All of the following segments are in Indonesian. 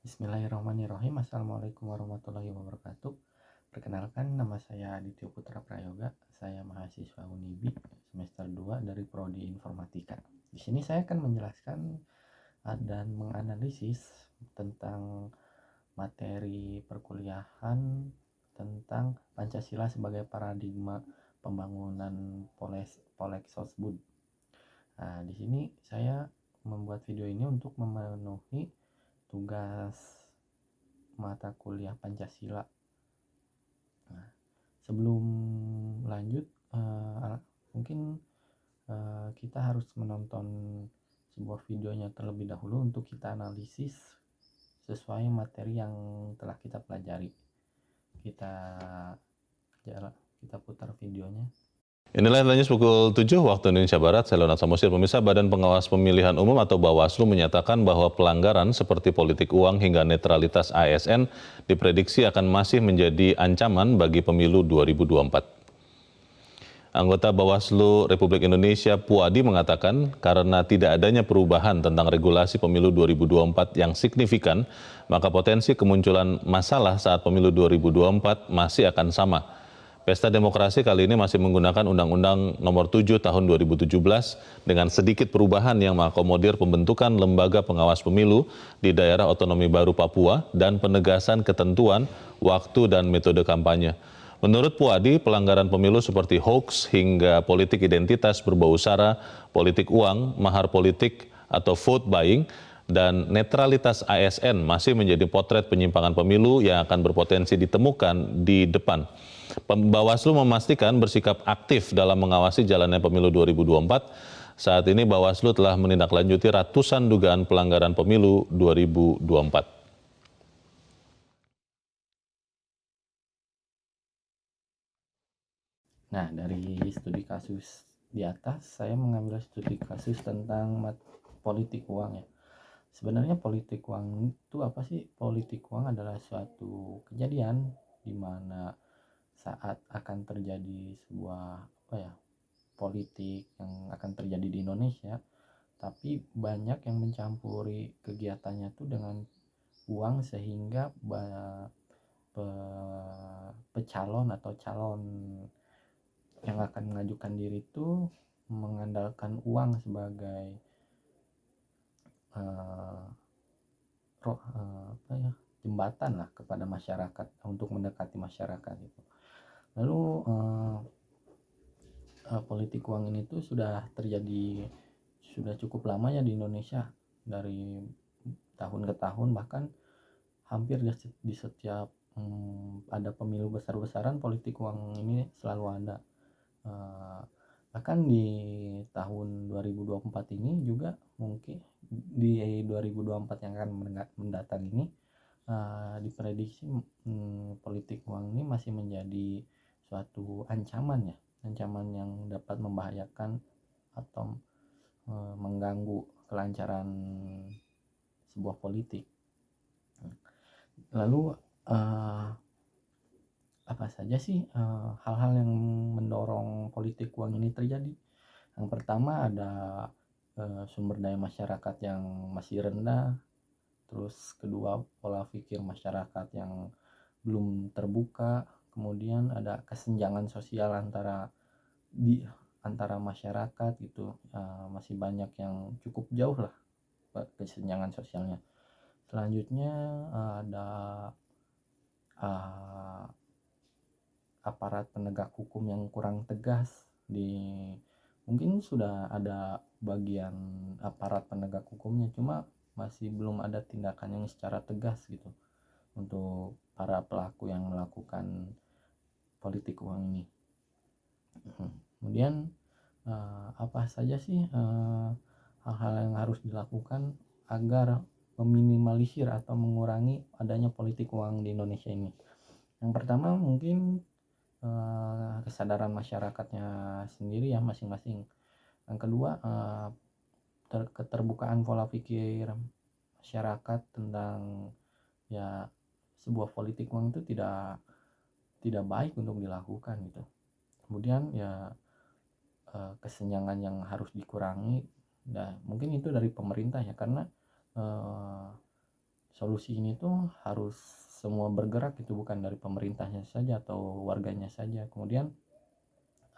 Bismillahirrahmanirrahim. Assalamualaikum warahmatullahi wabarakatuh. Perkenalkan, nama saya Aditya Putra Prayoga. Saya mahasiswa Unibi semester 2 dari Prodi Informatika. Di sini saya akan menjelaskan dan menganalisis tentang materi perkuliahan tentang Pancasila sebagai paradigma pembangunan Polexosbud. Nah, di sini saya membuat video ini untuk memenuhi tugas mata kuliah Pancasila. Nah, sebelum lanjut, mungkin kita harus menonton sebuah videonya terlebih dahulu untuk kita analisis sesuai materi yang telah kita pelajari. Kita putar videonya. Inilah headline news pukul 7 waktu Indonesia Barat. Saya Leonard Samosir. Pemirsa, Badan Pengawas Pemilihan Umum atau Bawaslu menyatakan bahwa pelanggaran seperti politik uang hingga netralitas ASN diprediksi akan masih menjadi ancaman bagi pemilu 2024. Anggota Bawaslu Republik Indonesia Puadi mengatakan karena tidak adanya perubahan tentang regulasi pemilu 2024 yang signifikan, maka potensi kemunculan masalah saat pemilu 2024 masih akan sama. Pesta Demokrasi kali ini masih menggunakan Undang-Undang Nomor 7 Tahun 2017 dengan sedikit perubahan yang mengakomodir pembentukan lembaga pengawas pemilu di daerah otonomi baru Papua dan penegasan ketentuan, waktu dan metode kampanye. Menurut Puadi, pelanggaran pemilu seperti hoax hingga politik identitas berbau sara, politik uang, mahar politik atau vote buying, dan netralitas ASN masih menjadi potret penyimpangan pemilu yang akan berpotensi ditemukan di depan. Bawaslu memastikan bersikap aktif dalam mengawasi jalannya pemilu 2024. Saat ini Bawaslu telah menindaklanjuti ratusan dugaan pelanggaran pemilu 2024. Nah, dari studi kasus di atas, saya mengambil studi kasus tentang politik uang ya. Sebenarnya politik uang itu apa sih? Politik uang adalah suatu kejadian di mana saat akan terjadi sebuah politik yang akan terjadi di Indonesia, tapi banyak yang mencampuri kegiatannya tuh dengan uang sehingga pecalon atau calon yang akan mengajukan diri itu mengandalkan uang sebagai jembatan lah kepada masyarakat untuk mendekati masyarakat itu. Lalu politik uang ini tuh sudah terjadi sudah cukup lama ya di Indonesia, dari tahun ke tahun, bahkan hampir di setiap ada pemilu besar-besaran politik uang ini selalu ada. Bahkan di tahun 2024 ini juga, mungkin di 2024 yang akan mendatang ini, diprediksi politik uang ini masih menjadi suatu ancaman yang dapat membahayakan atau mengganggu kelancaran sebuah politik. Lalu apa saja sih hal-hal yang mendorong politik uang ini terjadi? Yang pertama ada sumber daya masyarakat yang masih rendah. Terus kedua, pola pikir masyarakat yang belum terbuka. Kemudian ada kesenjangan sosial antara masyarakat gitu, masih banyak yang cukup jauh lah kesenjangan sosialnya. Selanjutnya ada aparat penegak hukum yang kurang tegas. Mungkin sudah ada bagian aparat penegak hukumnya, cuma masih belum ada tindakan yang secara tegas gitu untuk para pelaku yang melakukan politik uang ini. Kemudian apa saja sih hal-hal yang harus dilakukan agar meminimalisir atau mengurangi adanya politik uang di Indonesia ini? Yang pertama mungkin kesadaran masyarakatnya sendiri ya, masing-masing. Yang kedua, keterbukaan pola pikir masyarakat tentang ya sebuah politik uang itu tidak baik untuk dilakukan gitu. Kemudian ya kesenjangan yang harus dikurangi. Nah, mungkin itu dari pemerintah ya, karena solusi ini tuh harus semua bergerak, itu bukan dari pemerintahnya saja atau warganya saja. Kemudian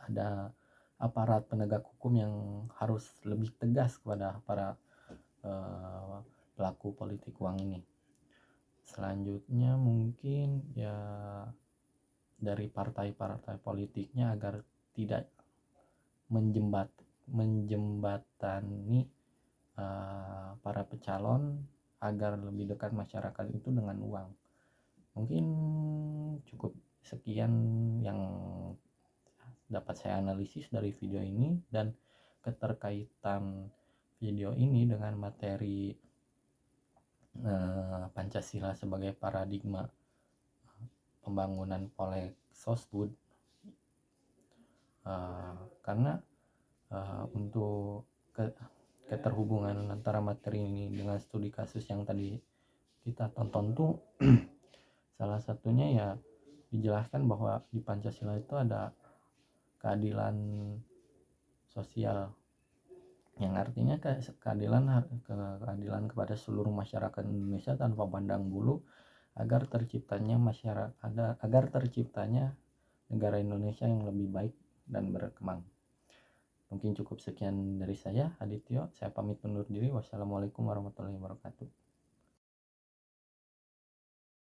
ada aparat penegak hukum yang harus lebih tegas kepada para pelaku politik uang ini. Selanjutnya mungkin ya dari partai-partai politiknya agar tidak menjembatani para pecalon agar lebih dekat masyarakat itu dengan uang. Mungkin cukup sekian yang dapat saya analisis dari video ini, dan keterkaitan video ini dengan materi Pancasila sebagai paradigma pembangunan Polek Sosbud, karena untuk keterhubungan antara materi ini dengan studi kasus yang tadi kita tonton tuh salah satunya ya dijelaskan bahwa di Pancasila itu ada keadilan sosial, yang artinya keadilan kepada seluruh masyarakat Indonesia tanpa pandang bulu, agar terciptanya negara Indonesia yang lebih baik dan berkembang. Mungkin cukup sekian dari saya, Adityo. Saya pamit undur diri. Wassalamualaikum warahmatullahi wabarakatuh.